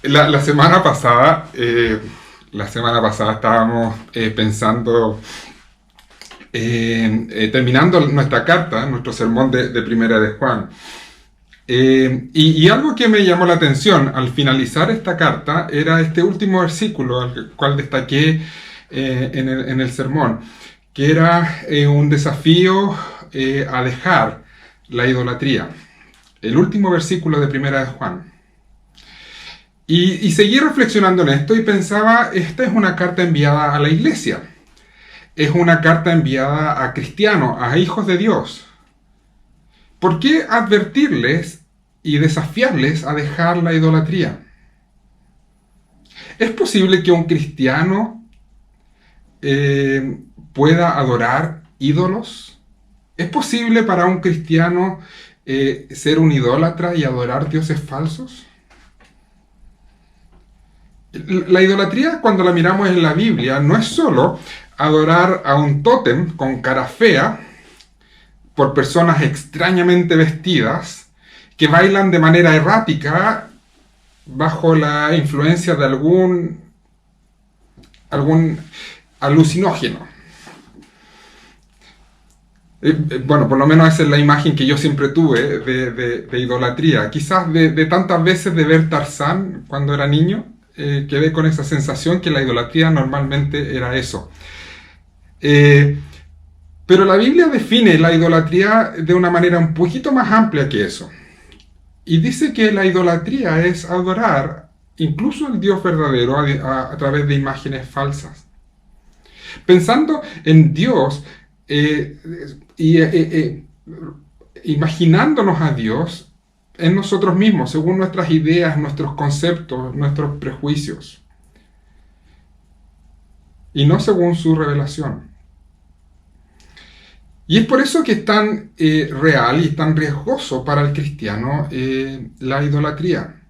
La semana pasada, estábamos pensando, terminando nuestra carta, nuestro sermón de Primera de Juan. Y algo que me llamó la atención al finalizar esta carta era este último versículo, al cual destaqué en el sermón, que era un desafío a dejar la idolatría. El último versículo de Primera de Juan. Y seguí reflexionando en esto y pensaba, esta es una carta enviada a la iglesia. Es una carta enviada a cristianos, a hijos de Dios. ¿Por qué advertirles y desafiarles a dejar la idolatría? ¿Es posible que un cristiano pueda adorar ídolos? ¿Es posible para un cristiano ser un idólatra y adorar dioses falsos? La idolatría, cuando la miramos en la Biblia, no es solo adorar a un tótem con cara fea por personas extrañamente vestidas que bailan de manera errática bajo la influencia de algún alucinógeno. Bueno, por lo menos esa es la imagen que yo siempre tuve de idolatría. Quizás de tantas veces de ver Tarzán cuando era niño, quedé con esa sensación que la idolatría normalmente era eso. Pero la Biblia define la idolatría de una manera un poquito más amplia que eso. Y dice que la idolatría es adorar incluso al Dios verdadero a través de imágenes falsas. Pensando en Dios imaginándonos a Dios en nosotros mismos, según nuestras ideas, nuestros conceptos, nuestros prejuicios, y no según su revelación. Y es por eso que es tan real y tan riesgoso para el cristiano la idolatría.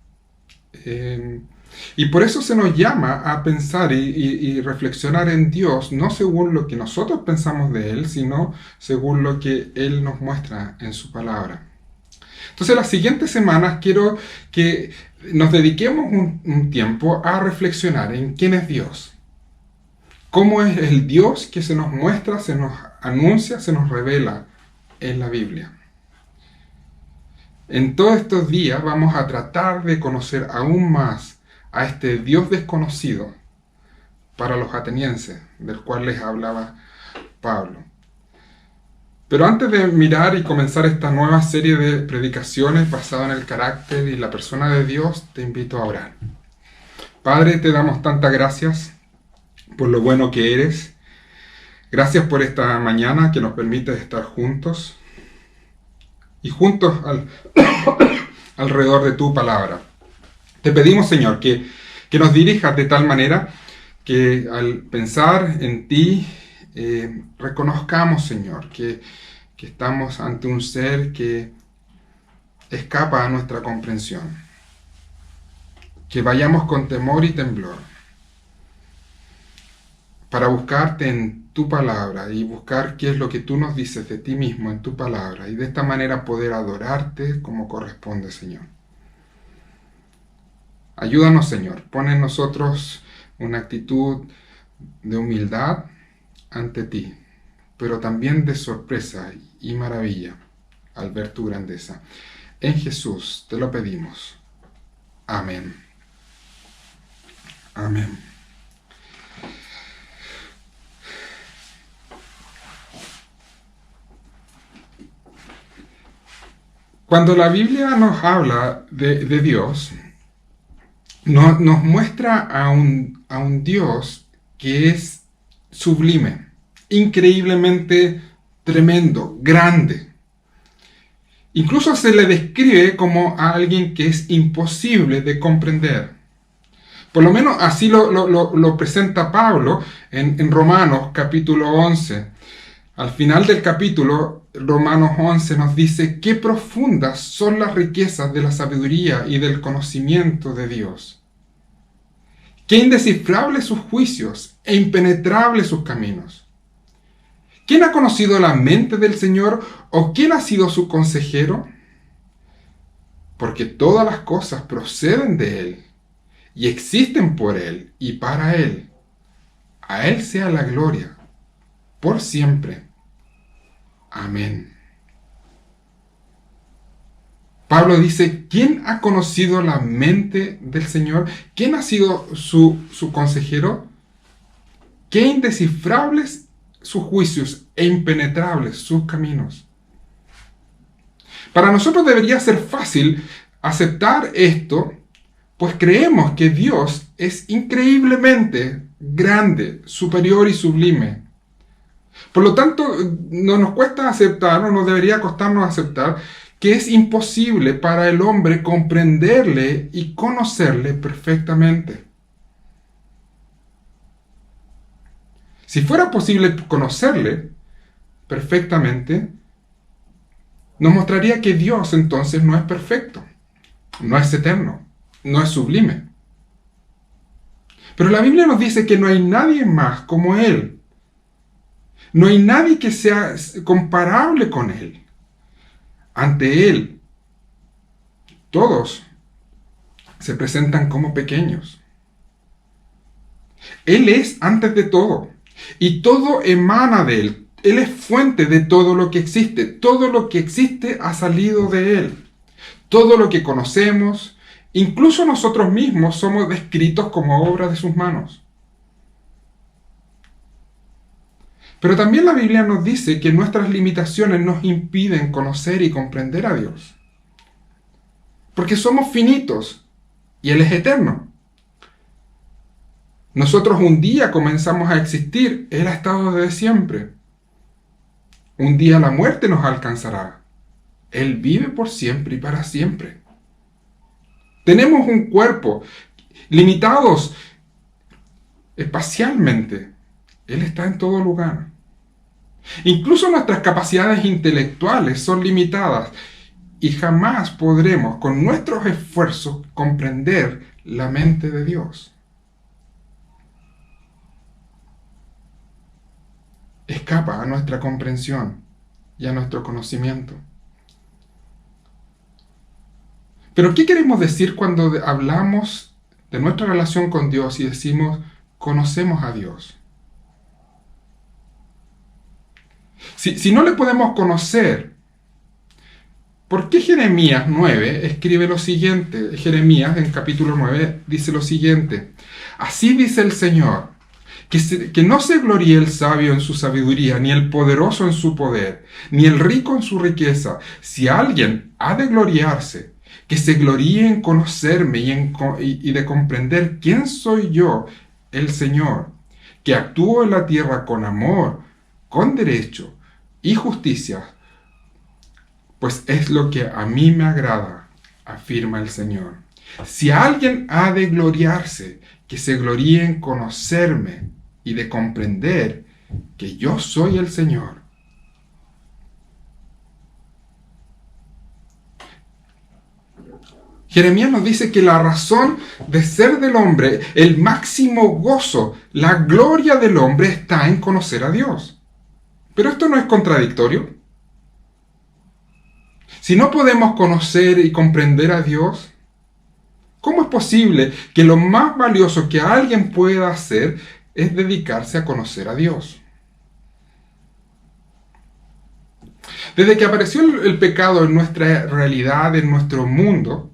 Y por eso se nos llama a pensar y reflexionar en Dios, no según lo que nosotros pensamos de Él, sino según lo que Él nos muestra en su palabra. Entonces, las siguientes semanas quiero que nos dediquemos un tiempo a reflexionar en quién es Dios. ¿Cómo es el Dios que se nos muestra, se nos anuncia, se nos revela en la Biblia? En todos estos días vamos a tratar de conocer aún más a este Dios desconocido para los atenienses, del cual les hablaba Pablo. Pero antes de mirar y comenzar esta nueva serie de predicaciones basada en el carácter y la persona de Dios, te invito a orar. Padre, te damos tantas gracias por lo bueno que eres. Gracias por esta mañana que nos permite estar juntos y juntos alrededor de tu palabra. Te pedimos, Señor, que nos dirijas de tal manera que al pensar en ti, reconozcamos, Señor, que estamos ante un ser que escapa a nuestra comprensión. Que vayamos con temor y temblor para buscarte en tu palabra y buscar qué es lo que tú nos dices de ti mismo en tu palabra y de esta manera poder adorarte como corresponde, Señor. Ayúdanos, Señor. Pon en nosotros una actitud de humildad ante ti, pero también de sorpresa y maravilla al ver tu grandeza. En Jesús te lo pedimos. Amén. Amén. Cuando la Biblia nos habla de Dios, nos muestra a un Dios que es sublime, increíblemente tremendo, grande. Incluso se le describe como a alguien que es imposible de comprender. Por lo menos así lo presenta Pablo en Romanos capítulo 11. Al final del capítulo, Romanos 11 nos dice qué profundas son las riquezas de la sabiduría y del conocimiento de Dios. Qué indescifrables sus juicios e impenetrables sus caminos. ¿Quién ha conocido la mente del Señor o quién ha sido su consejero? Porque todas las cosas proceden de Él y existen por Él y para Él. A Él sea la gloria, por siempre. Amén. Pablo dice, ¿quién ha conocido la mente del Señor? ¿Quién ha sido su consejero? Qué indescifrables sus juicios e impenetrables sus caminos. Para nosotros debería ser fácil aceptar esto, pues creemos que Dios es increíblemente grande, superior y sublime. Por lo tanto, no nos cuesta aceptar, no nos debería costarnos aceptar que es imposible para el hombre comprenderle y conocerle perfectamente. Si fuera posible conocerle perfectamente, nos mostraría que Dios entonces no es perfecto, no es eterno, no es sublime. Pero la Biblia nos dice que no hay nadie más como Él. No hay nadie que sea comparable con Él. Ante Él, todos se presentan como pequeños. Él es antes de todo, y todo emana de Él. Él es fuente de todo lo que existe. Todo lo que existe ha salido de Él. Todo lo que conocemos, incluso nosotros mismos, somos descritos como obra de sus manos. Pero también la Biblia nos dice que nuestras limitaciones nos impiden conocer y comprender a Dios. Porque somos finitos y Él es eterno. Nosotros un día comenzamos a existir, Él ha estado desde siempre. Un día la muerte nos alcanzará. Él vive por siempre y para siempre. Tenemos un cuerpo, limitados espacialmente. Él está en todo lugar. Incluso nuestras capacidades intelectuales son limitadas y jamás podremos con nuestros esfuerzos comprender la mente de Dios. Escapa a nuestra comprensión y a nuestro conocimiento. Pero ¿qué queremos decir cuando hablamos de nuestra relación con Dios y decimos conocemos a Dios? Si no le podemos conocer, ¿por qué Jeremías 9 escribe lo siguiente? Jeremías en capítulo 9 dice lo siguiente: así dice el Señor, que no se gloríe el sabio en su sabiduría, ni el poderoso en su poder, ni el rico en su riqueza. Si alguien ha de gloriarse, que se gloríe en conocerme y de comprender quién soy yo, el Señor, que actúo en la tierra con amor, con derecho y justicia, pues es lo que a mí me agrada, afirma el Señor. Si alguien ha de gloriarse, que se gloríe en conocerme y de comprender que yo soy el Señor. Jeremías nos dice que la razón de ser del hombre, el máximo gozo, la gloria del hombre está en conocer a Dios. Pero esto no es contradictorio. Si no podemos conocer y comprender a Dios, ¿cómo es posible que lo más valioso que alguien pueda hacer es dedicarse a conocer a Dios? Desde que apareció el pecado en nuestra realidad, en nuestro mundo,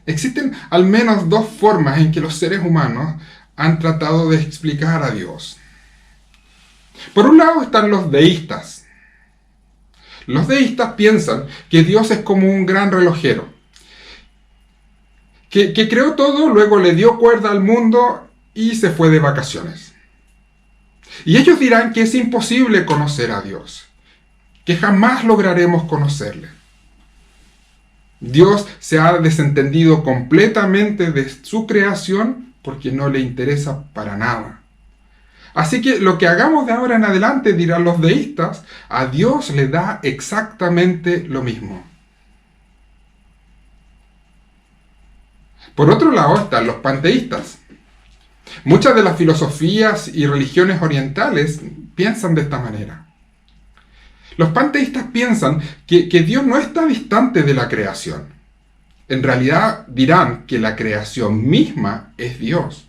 existen al menos dos formas en que los seres humanos han tratado de explicar a Dios. Por un lado están los deístas. Los deístas piensan que Dios es como un gran relojero, que creó todo, luego le dio cuerda al mundo y se fue de vacaciones. Y ellos dirán que es imposible conocer a Dios, que jamás lograremos conocerle. Dios se ha desentendido completamente de su creación porque no le interesa para nada. Así que lo que hagamos de ahora en adelante, dirán los deístas, a Dios le da exactamente lo mismo. Por otro lado están los panteístas. Muchas de las filosofías y religiones orientales piensan de esta manera. Los panteístas piensan que Dios no está distante de la creación, en realidad dirán que la creación misma es Dios.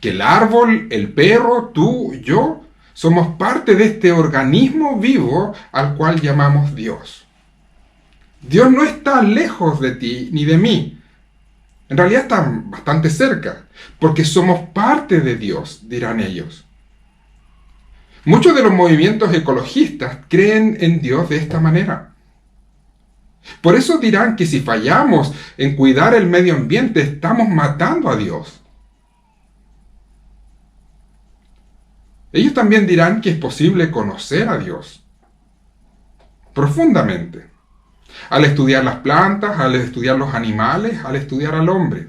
Que el árbol, el perro, tú, yo, somos parte de este organismo vivo al cual llamamos Dios. Dios no está lejos de ti ni de mí. En realidad está bastante cerca, porque somos parte de Dios, dirán ellos. Muchos de los movimientos ecologistas creen en Dios de esta manera. Por eso dirán que si fallamos en cuidar el medio ambiente, estamos matando a Dios. Ellos también dirán que es posible conocer a Dios profundamente, al estudiar las plantas, al estudiar los animales, al estudiar al hombre.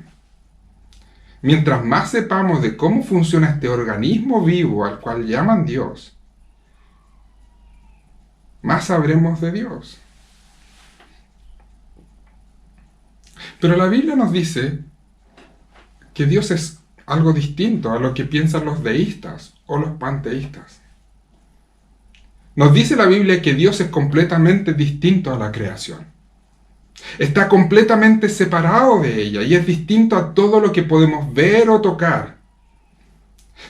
Mientras más sepamos de cómo funciona este organismo vivo al cual llaman Dios, más sabremos de Dios. Pero la Biblia nos dice que Dios es algo distinto a lo que piensan los deístas o los panteístas. Nos dice la Biblia que Dios es completamente distinto a la creación. Está completamente separado de ella y es distinto a todo lo que podemos ver o tocar.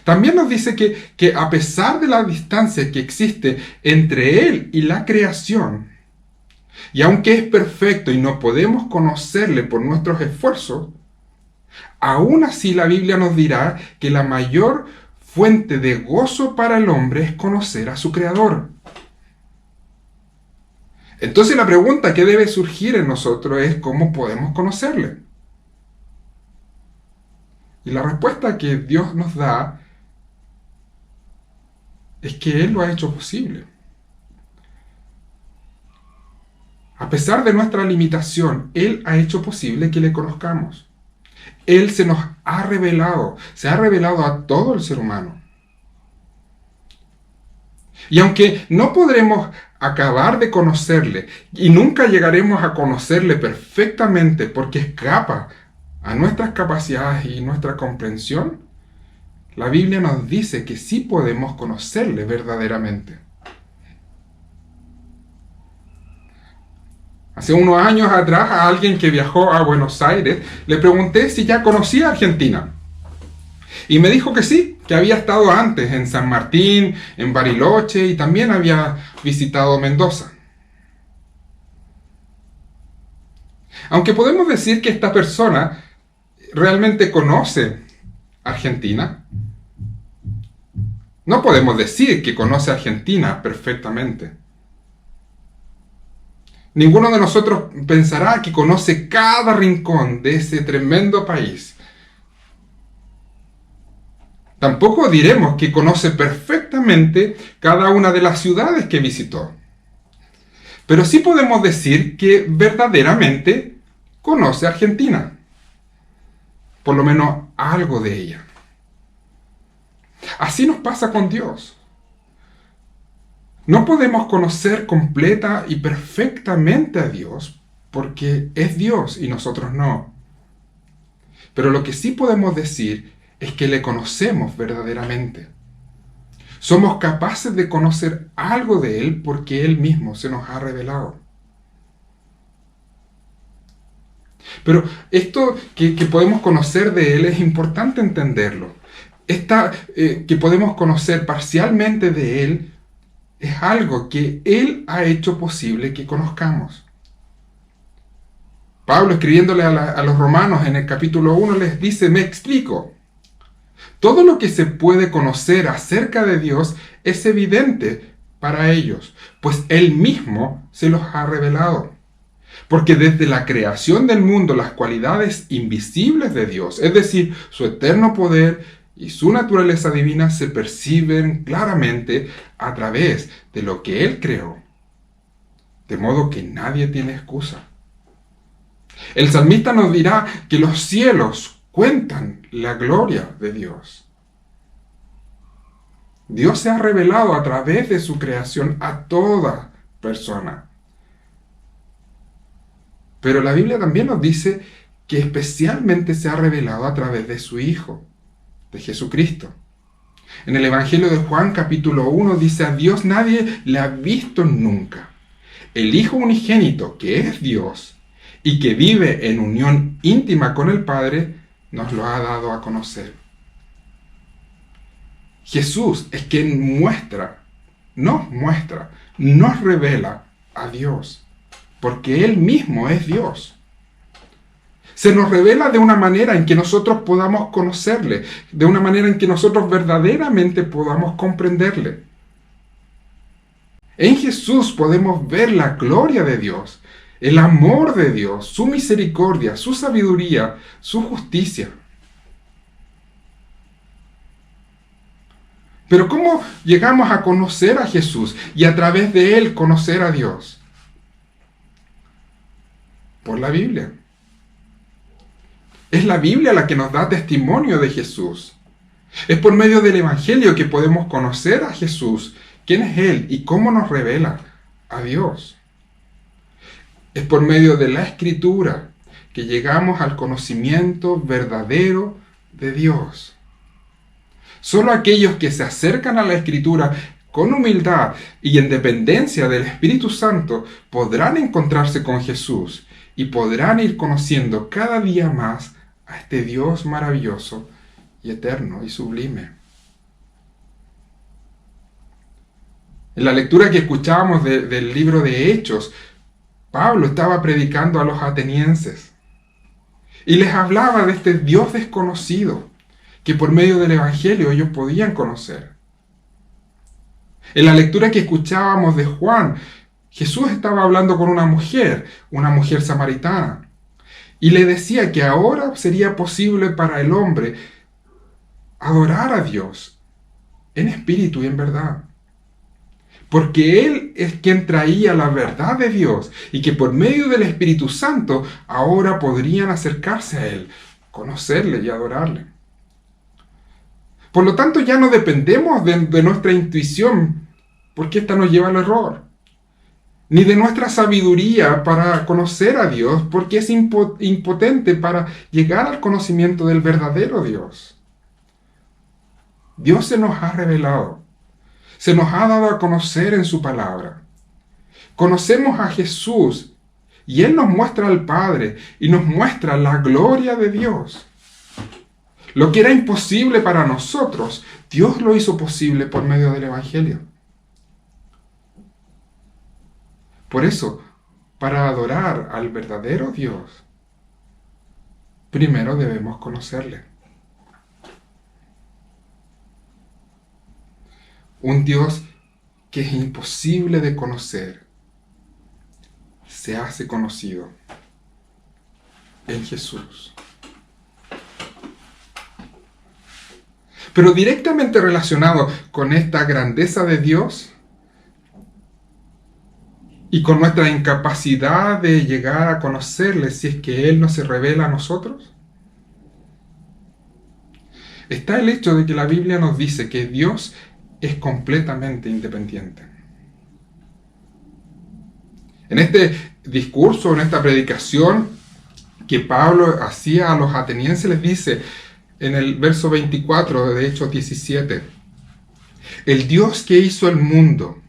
También nos dice que a pesar de la distancia que existe entre Él y la creación, y aunque es perfecto y no podemos conocerle por nuestros esfuerzos, aún así la Biblia nos dirá que la mayor fuente de gozo para el hombre es conocer a su Creador. Entonces la pregunta que debe surgir en nosotros es ¿cómo podemos conocerle? Y la respuesta que Dios nos da es que Él lo ha hecho posible. A pesar de nuestra limitación, Él ha hecho posible que le conozcamos. Él se nos ha revelado, se ha revelado a todo el ser humano. Y aunque no podremos acabar de conocerle y nunca llegaremos a conocerle perfectamente porque escapa a nuestras capacidades y nuestra comprensión, la Biblia nos dice que sí podemos conocerle verdaderamente. Hace unos años atrás a alguien que viajó a Buenos Aires le pregunté si ya conocía Argentina. Y me dijo que sí, que había estado antes en San Martín, en Bariloche y también había visitado Mendoza. Aunque podemos decir que esta persona realmente conoce Argentina, no podemos decir que conoce Argentina perfectamente. Ninguno de nosotros pensará que conoce cada rincón de ese tremendo país. Tampoco diremos que conoce perfectamente cada una de las ciudades que visitó. Pero sí podemos decir que verdaderamente conoce Argentina. Por lo menos algo de ella. Así nos pasa con Dios. No podemos conocer completa y perfectamente a Dios porque es Dios y nosotros no. Pero lo que sí podemos decir es que le conocemos verdaderamente. Somos capaces de conocer algo de Él porque Él mismo se nos ha revelado. Pero esto que podemos conocer de Él es importante entenderlo. Que podemos conocer parcialmente de Él es algo que Él ha hecho posible que conozcamos. Pablo, escribiéndole a los romanos en el capítulo 1, les dice, me explico. Todo lo que se puede conocer acerca de Dios es evidente para ellos, pues Él mismo se los ha revelado. Porque desde la creación del mundo las cualidades invisibles de Dios, es decir, su eterno poder y su naturaleza divina se perciben claramente a través de lo que Él creó. De modo que nadie tiene excusa. El salmista nos dirá que los cielos cuentan la gloria de Dios. Dios se ha revelado a través de su creación a toda persona. Pero la Biblia también nos dice que especialmente se ha revelado a través de su Hijo, de Jesucristo. En el Evangelio de Juan capítulo 1 dice, a Dios nadie le ha visto nunca. El Hijo unigénito, que es Dios, y que vive en unión íntima con el Padre, nos lo ha dado a conocer. Jesús es quien nos revela a Dios, porque Él mismo es Dios. Se nos revela de una manera en que nosotros podamos conocerle, de una manera en que nosotros verdaderamente podamos comprenderle. En Jesús podemos ver la gloria de Dios, el amor de Dios, su misericordia, su sabiduría, su justicia. Pero ¿cómo llegamos a conocer a Jesús y a través de Él conocer a Dios? Por la Biblia. Es la Biblia la que nos da testimonio de Jesús. Es por medio del Evangelio que podemos conocer a Jesús, quién es Él y cómo nos revela a Dios. Es por medio de la Escritura que llegamos al conocimiento verdadero de Dios. Solo aquellos que se acercan a la Escritura con humildad y en dependencia del Espíritu Santo podrán encontrarse con Jesús y podrán ir conociendo cada día más a este Dios maravilloso y eterno y sublime. En la lectura que escuchábamos del libro de Hechos, Pablo estaba predicando a los atenienses y les hablaba de este Dios desconocido que por medio del Evangelio ellos podían conocer. En la lectura que escuchábamos de Juan, Jesús estaba hablando con una mujer samaritana, y le decía que ahora sería posible para el hombre adorar a Dios en espíritu y en verdad. Porque Él es quien traía la verdad de Dios y que por medio del Espíritu Santo ahora podrían acercarse a Él, conocerle y adorarle. Por lo tanto, ya no dependemos de nuestra intuición, porque esta nos lleva al error, ni de nuestra sabiduría para conocer a Dios, porque es impotente para llegar al conocimiento del verdadero Dios. Dios se nos ha revelado, se nos ha dado a conocer en su palabra. Conocemos a Jesús y Él nos muestra al Padre y nos muestra la gloria de Dios. Lo que era imposible para nosotros, Dios lo hizo posible por medio del Evangelio. Por eso, para adorar al verdadero Dios, primero debemos conocerle. Un Dios que es imposible de conocer, se hace conocido en Jesús. Pero directamente relacionado con esta grandeza de Dios y con nuestra incapacidad de llegar a conocerle si es que Él no se revela a nosotros, está el hecho de que la Biblia nos dice que Dios es completamente independiente. En este discurso, en esta predicación que Pablo hacía a los atenienses, les dice en el verso 24 de Hechos 17, el Dios que hizo el mundo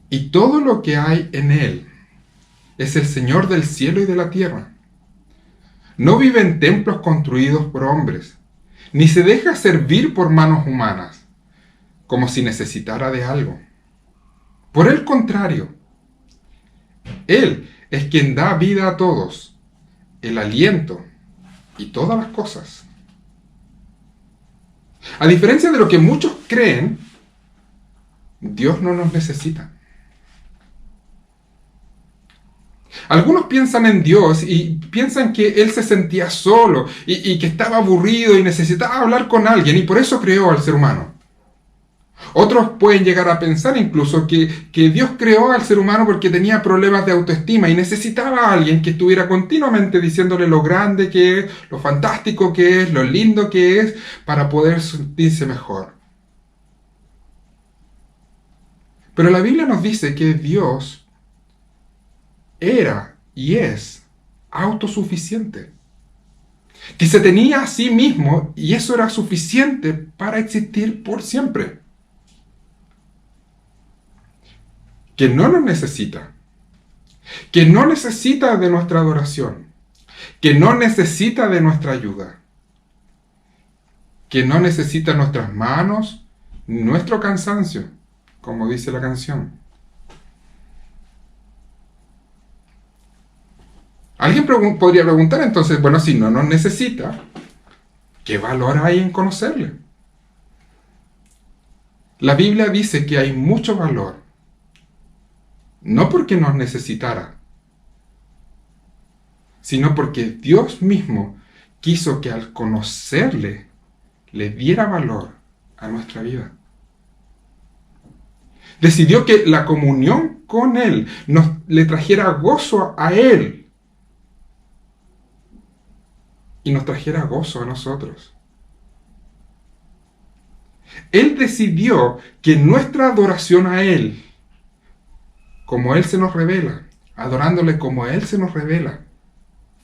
y todo lo que hay en él es el Señor del cielo y de la tierra. No vive en templos construidos por hombres, ni se deja servir por manos humanas, como si necesitara de algo. Por el contrario, Él es quien da vida a todos, el aliento y todas las cosas. A diferencia de lo que muchos creen, Dios no nos necesita. Algunos piensan en Dios y piensan que Él se sentía solo y que estaba aburrido y necesitaba hablar con alguien y por eso creó al ser humano. Otros pueden llegar a pensar incluso que Dios creó al ser humano porque tenía problemas de autoestima y necesitaba a alguien que estuviera continuamente diciéndole lo grande que es, lo fantástico que es, lo lindo que es, para poder sentirse mejor. Pero la Biblia nos dice que Dios era y es autosuficiente, que se tenía a sí mismo y eso era suficiente para existir por siempre, que no nos necesita, que no necesita de nuestra adoración, que no necesita de nuestra ayuda, que no necesita nuestras manos, nuestro cansancio, como dice la canción. Alguien podría preguntar entonces, bueno, si no nos necesita, ¿qué valor hay en conocerle? La Biblia dice que hay mucho valor, no porque nos necesitara, sino porque Dios mismo quiso que al conocerle le diera valor a nuestra vida. Decidió que la comunión con Él le trajera gozo a Él y nos trajera gozo a nosotros. Él decidió que nuestra adoración a Él, como Él se nos revela, adorándole como Él se nos revela,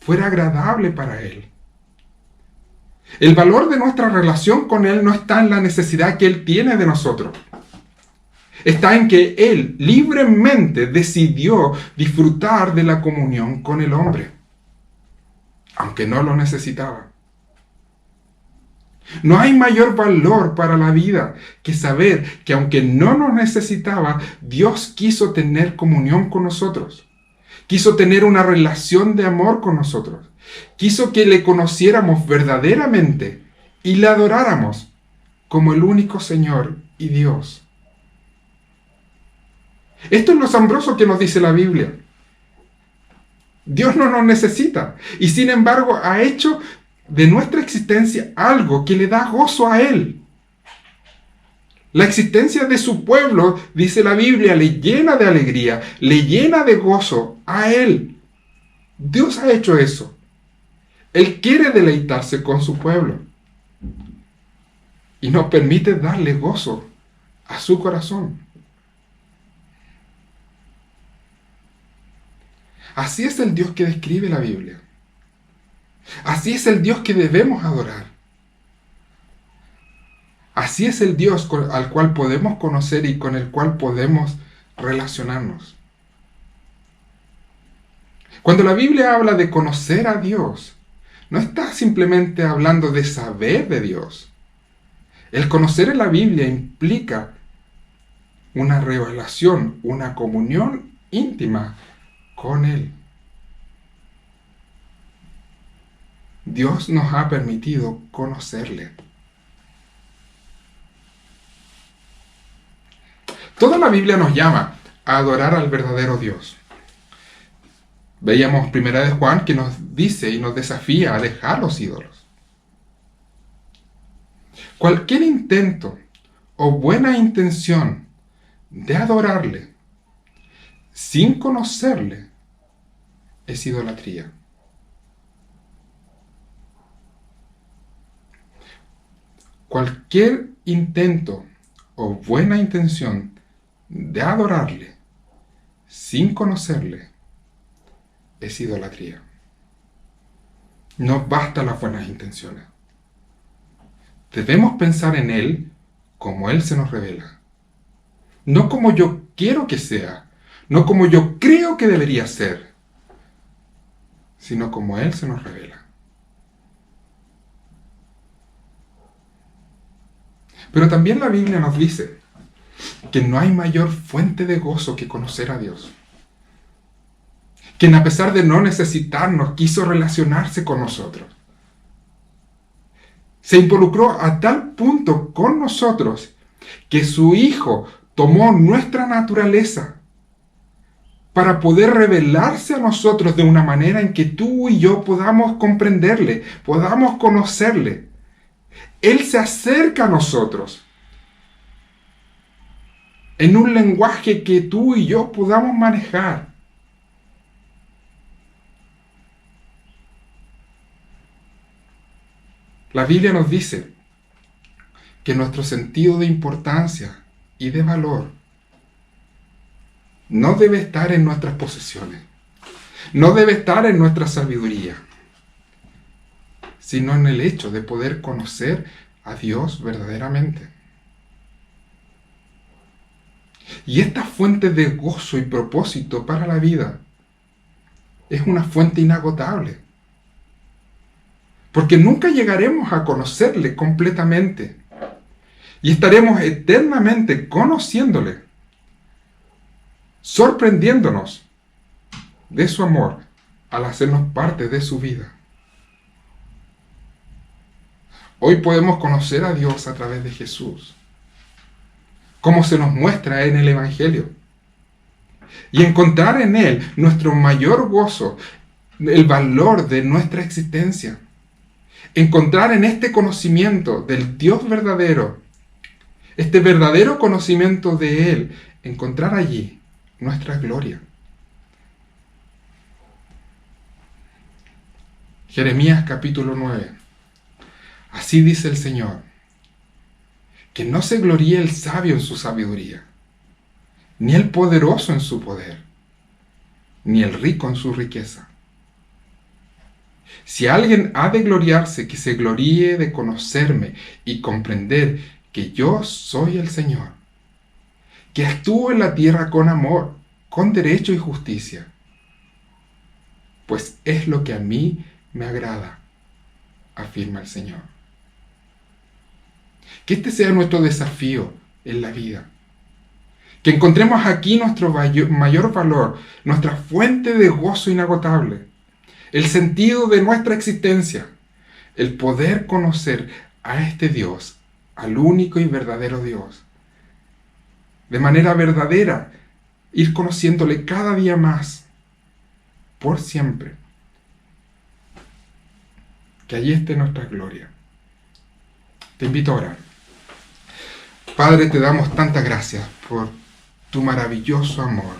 fuera agradable para Él. El valor de nuestra relación con Él no está en la necesidad que Él tiene de nosotros. Está en que Él libremente decidió disfrutar de la comunión con el hombre, aunque no lo necesitaba. No hay mayor valor para la vida que saber que aunque no nos necesitaba, Dios quiso tener comunión con nosotros. Quiso tener una relación de amor con nosotros. Quiso que le conociéramos verdaderamente y le adoráramos como el único Señor y Dios. Esto es lo asombroso que nos dice la Biblia. Dios no nos necesita y sin embargo ha hecho de nuestra existencia algo que le da gozo a Él. La existencia de su pueblo, dice la Biblia, le llena de alegría, le llena de gozo a Él. Dios ha hecho eso. Él quiere deleitarse con su pueblo y nos permite darle gozo a su corazón. Así es el Dios que describe la Biblia. Así es el Dios que debemos adorar. Así es el Dios al cual podemos conocer y con el cual podemos relacionarnos. Cuando la Biblia habla de conocer a Dios, no está simplemente hablando de saber de Dios. El conocer en la Biblia implica una revelación, una comunión íntima con Él. Dios nos ha permitido conocerle. Toda la Biblia nos llama a adorar al verdadero Dios. Veíamos 1 de Juan que nos dice y nos desafía a dejar los ídolos. Cualquier intento o buena intención de adorarle sin conocerle es idolatría. Cualquier intento o buena intención de adorarle sin conocerle es idolatría. No bastan las buenas intenciones. Debemos pensar en Él como Él se nos revela. No como yo quiero que sea, no como yo creo que debería ser, sino como Él se nos revela. Pero también la Biblia nos dice que no hay mayor fuente de gozo que conocer a Dios. Quien a pesar de no necesitarnos, quiso relacionarse con nosotros. Se involucró a tal punto con nosotros que su Hijo tomó nuestra naturaleza para poder revelarse a nosotros de una manera en que tú y yo podamos comprenderle, podamos conocerle. Él se acerca a nosotros en un lenguaje que tú y yo podamos manejar. La Biblia nos dice que nuestro sentido de importancia y de valor no debe estar en nuestras posesiones, no debe estar en nuestra sabiduría, sino en el hecho de poder conocer a Dios verdaderamente. Y esta fuente de gozo y propósito para la vida es una fuente inagotable. Porque nunca llegaremos a conocerle completamente. Y estaremos eternamente conociéndole, sorprendiéndonos de su amor al hacernos parte de su vida. Hoy podemos conocer a Dios a través de Jesús, como se nos muestra en el Evangelio, y encontrar en Él nuestro mayor gozo, el valor de nuestra existencia. Encontrar en este conocimiento del Dios verdadero, este verdadero conocimiento de Él, encontrar allí nuestra gloria. Jeremías capítulo 9. Así dice el Señor, que no se gloríe el sabio en su sabiduría, ni el poderoso en su poder, ni el rico en su riqueza. Si alguien ha de gloriarse, que se gloríe de conocerme y comprender que yo soy el Señor, que actúo en la tierra con amor, con derecho y justicia, pues es lo que a mí me agrada, afirma el Señor. Que este sea nuestro desafío en la vida. Que encontremos aquí nuestro mayor valor, nuestra fuente de gozo inagotable, el sentido de nuestra existencia, el poder conocer a este Dios, al único y verdadero Dios. De manera verdadera, ir conociéndole cada día más, por siempre. Que allí esté nuestra gloria. Te invito a orar. Padre, te damos tantas gracias por tu maravilloso amor,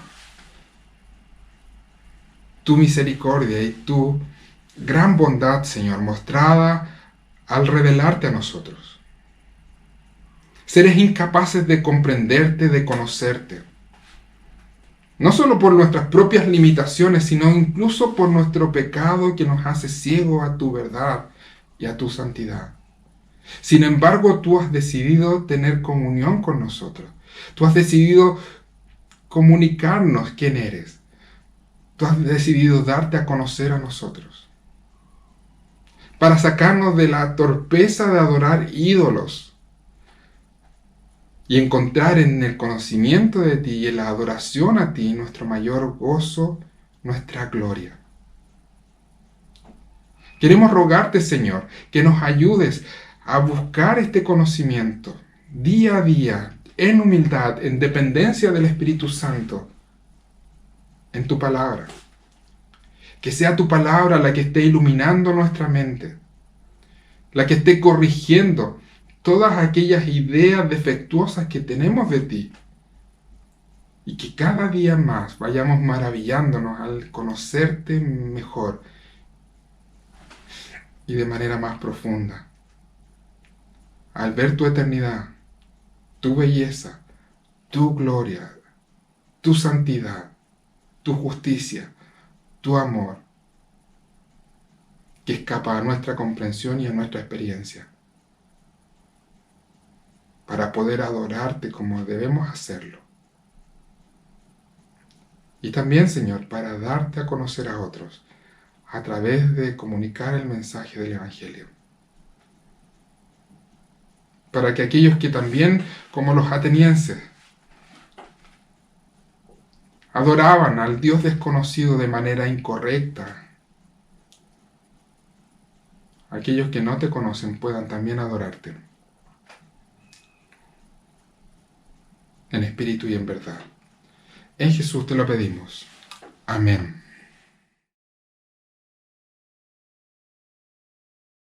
tu misericordia y tu gran bondad, Señor, mostrada al revelarte a nosotros. Seres incapaces de comprenderte, de conocerte. No solo por nuestras propias limitaciones, sino incluso por nuestro pecado que nos hace ciegos a tu verdad y a tu santidad. Sin embargo, tú has decidido tener comunión con nosotros. Tú has decidido comunicarnos quién eres. Tú has decidido darte a conocer a nosotros. Para sacarnos de la torpeza de adorar ídolos y encontrar en el conocimiento de ti y en la adoración a ti nuestro mayor gozo, nuestra gloria. Queremos rogarte, Señor, que nos ayudes a buscar este conocimiento día a día, en humildad, en dependencia del Espíritu Santo, en tu palabra. Que sea tu palabra la que esté iluminando nuestra mente, la que esté corrigiendo todas aquellas ideas defectuosas que tenemos de ti, y que cada día más vayamos maravillándonos al conocerte mejor y de manera más profunda, al ver tu eternidad, tu belleza, tu gloria, tu santidad, tu justicia, tu amor, que escapa a nuestra comprensión y a nuestra experiencia, para poder adorarte como debemos hacerlo. Y también, Señor, para darte a conocer a otros, a través de comunicar el mensaje del Evangelio. Para que aquellos que también, como los atenienses, adoraban al Dios desconocido de manera incorrecta, aquellos que no te conocen puedan también adorarte en espíritu y en verdad. En Jesús te lo pedimos. Amén.